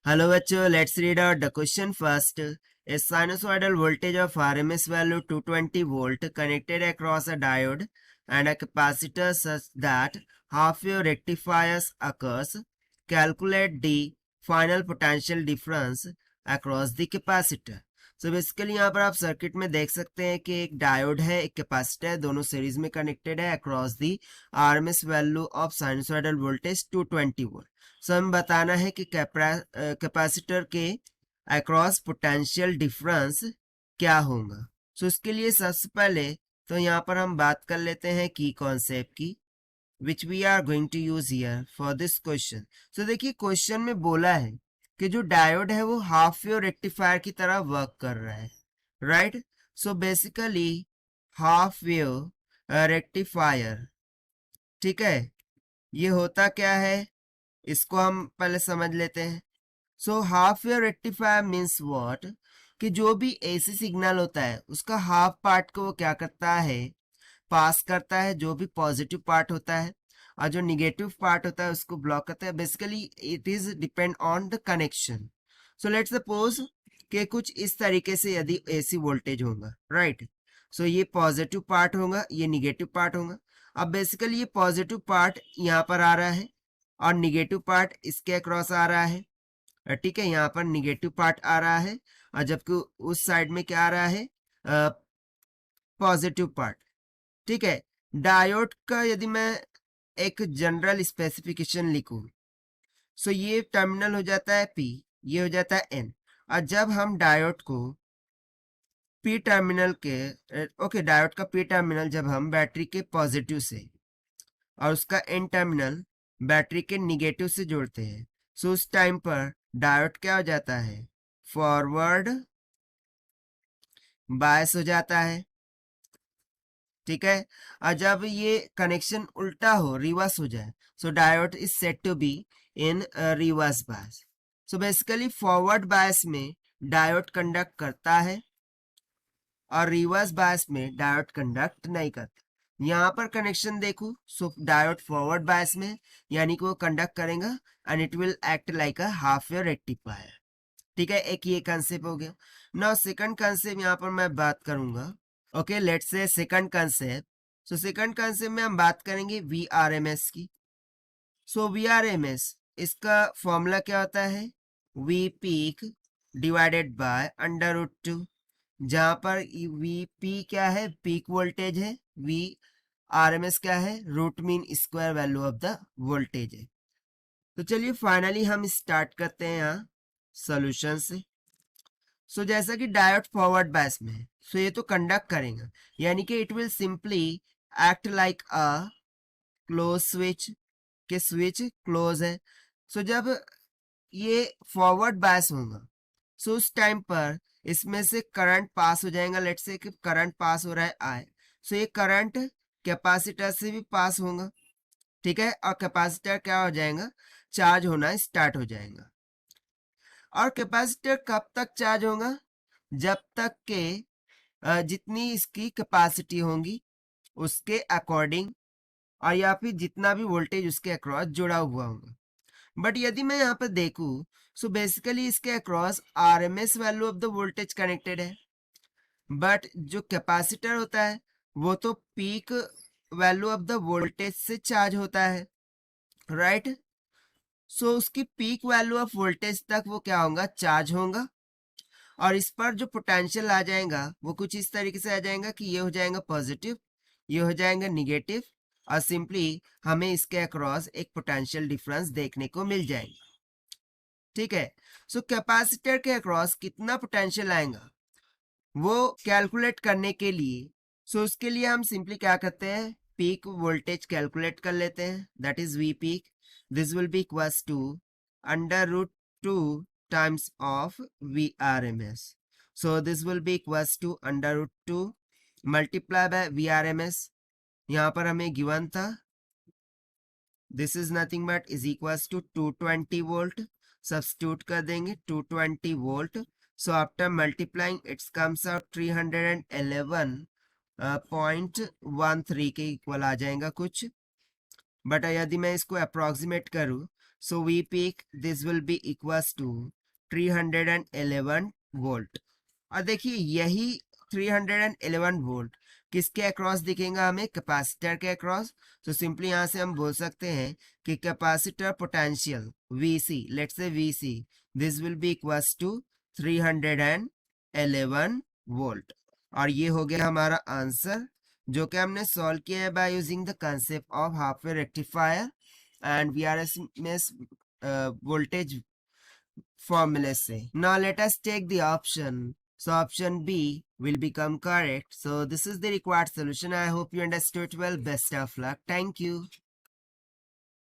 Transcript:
Hello बच्चों, let's read out the question first. A sinusoidal voltage of RMS value 220 volt connected across a diode and a capacitor such that half-wave rectifiers occurs. Calculate the final potential difference across the capacitor. So basically यहाँ पर आप circuit में देख सकते हैं कि एक diode है, एक कैपेसिटर है, दोनों सीरीज में कनेक्टेड है across the RMS value of sinusoidal voltage 220 volt. So हमें बताना है कि कैपेसिटर के अक्रॉस पोटेंशियल डिफरेंस क्या होगा. सो इसके लिए सबसे पहले तो यहाँ पर हम बात कर लेते हैं की कॉन्सेप्ट की which we are going to use here for this question. So देखिए क्वेश्चन में बोला है कि जो डायोड है वो हाफ वेव रेक्टिफायर की तरह वर्क कर रहा है, right. So basically half wave rectifier, ठीक है, ये होता क्या है इसको हम पहले समझ लेते हैं. So half wave rectifier means what, कि जो भी एसी सिग्नल होता है उसका हाफ पार्ट को वो क्या करता है, पास करता है, जो भी पॉजिटिव पार्ट होता है, और जो निगेटिव पार्ट होता है उसको ब्लॉक करता है. Basically it is depend on the connection. So let's suppose कि कुछ इस तरीके से यदि एसी वोल्टेज होगा, राइट. सो ये पॉजिटिव पार्ट होगा, ये निगेटिव पार्ट होगा. अब बेसिकली ये पॉजिटिव पार्ट यहाँ पर आ रहा है और निगेटिव पार्ट इसके अक्रॉस आ रहा है, ठीक है. यहाँ पर निगेटिव पार्ट आ रहा है और जबकि उस साइड में क्या आ रहा है, पॉजिटिव पार्ट, ठीक है. डायोड का यदि मैं एक जनरल स्पेसिफिकेशन लिखूं, सो ये टर्मिनल हो जाता है पी, ये हो जाता है एन. और जब हम डायोड को पी टर्मिनल के डायोड का पी टर्मिनल जब हम बैटरी के पॉजिटिव से और उसका एन टर्मिनल बैटरी के निगेटिव से जोड़ते हैं, सो उस टाइम पर डायोड क्या हो जाता है, फॉरवर्ड बायस हो जाता है, ठीक है. और जब ये कनेक्शन उल्टा हो, रिवर्स हो जाए, so diode is set to be in reverse bias. So basically forward bias में डायोड कंडक्ट करता है और रिवर्स बायस में डायोड कंडक्ट नहीं करता. यहाँ पर कनेक्शन देखो, सो डायोड फॉरवर्ड बायस में, यानी कि वो कंडक्ट करेगा and it will act like a half wave rectifier, ठीक है. एक ये कंसेप्ट हो गया. नाउ सेकंड कंसेप्ट यहाँ पर मैं बात करूंगा. Okay, let's say second concept. So second concept में हम बात करेंगे वीआरएमएस की. सो वीआरएमएस इसका फॉर्मूला क्या होता है, V peak divided by under root 2, जहां पर वी पी क्या है, पीक वोल्टेज है, वी आरएमएस क्या है, root mean square value of the voltage है. तो चलिए फाइनली हम स्टार्ट करते हैं यहाँ सोल्यूशन से. सो जैसा कि डायोड फॉरवर्ड बायस में है, सो ये तो कंडक्ट करेगा, यानी कि it will simply act like a close switch, के स्विच क्लोज है. सो जब ये फॉरवर्ड बायस होगा, सो उस टाइम पर इसमें से करंट पास हो जाएगा. लेट्स से कि करंट पास हो रहा है आई, सो ये करंट कैपेसिटर से भी पास होगा, ठीक है. और कैपेसिटर क्या हो जाएगा, चार्ज होना स्टार्ट हो जाएगा. और कैपेसिटर कब तक चार्ज होगा, जब तक के जितनी इसकी कैपेसिटी होगी उसके अकॉर्डिंग, और या फिर जितना भी वोल्टेज उसके अक्रॉस जुड़ा हुआ होगा. बट यदि मैं यहाँ पर देखूं, सो बेसिकली इसके across RMS value of the voltage connected है, बट जो कैपेसिटर होता है वो तो peak value of the voltage से चार्ज होता है, राइट. सो उसकी पीक वैल्यू ऑफ वोल्टेज तक वो क्या होगा, चार्ज होगा. और इस पर जो पोटेंशियल आ जाएगा वो कुछ इस तरीके से आ जाएगा कि ये हो जाएगा पॉजिटिव, ये हो जाएगा निगेटिव, और सिंपली हमें इसके अक्रॉस एक पोटेंशियल डिफरेंस देखने को मिल जाएगा, ठीक है. सो कैपेसिटर के अक्रॉस कितना पोटेंशियल आएगा वो कैलकुलेट करने के लिए, सो उसके लिए हम सिंपली क्या करते हैं, पीक वोल्टेज कैलकुलेट कर लेते हैं, that is V peak. This will be equals to under root 2 times of VRMS. So this will be equals to under root 2 multiply by VRMS. यहाँ पर हमें गिवन था, this is nothing but is equals to 220 volt. Substitute कर देंगे 220 volt. So after multiplying it comes out 311.13 के equal आ जाएगा कुछ. But यदि मैं इसको अप्रोक्सीमेट करूँ, So we pick this will be equals to 311 volt. और देखिए यही 311 वोल्ट किसके अक्रॉस दिखेगा हमें, कैपेसिटर के अक्रॉस. तो सिंपली यहां से हम बोल सकते हैं कि capacitor potential VC, let's say VC, this will be equals to 311 volt. और ये हो गया हमारा आंसर जो कि हमने सॉल्व किया है by using the concept of half wave rectifier and VRMS voltage formula से. Now let us take the option. So option B will become correct. So this is the required solution. I hope you understood well. Best of luck. Thank you.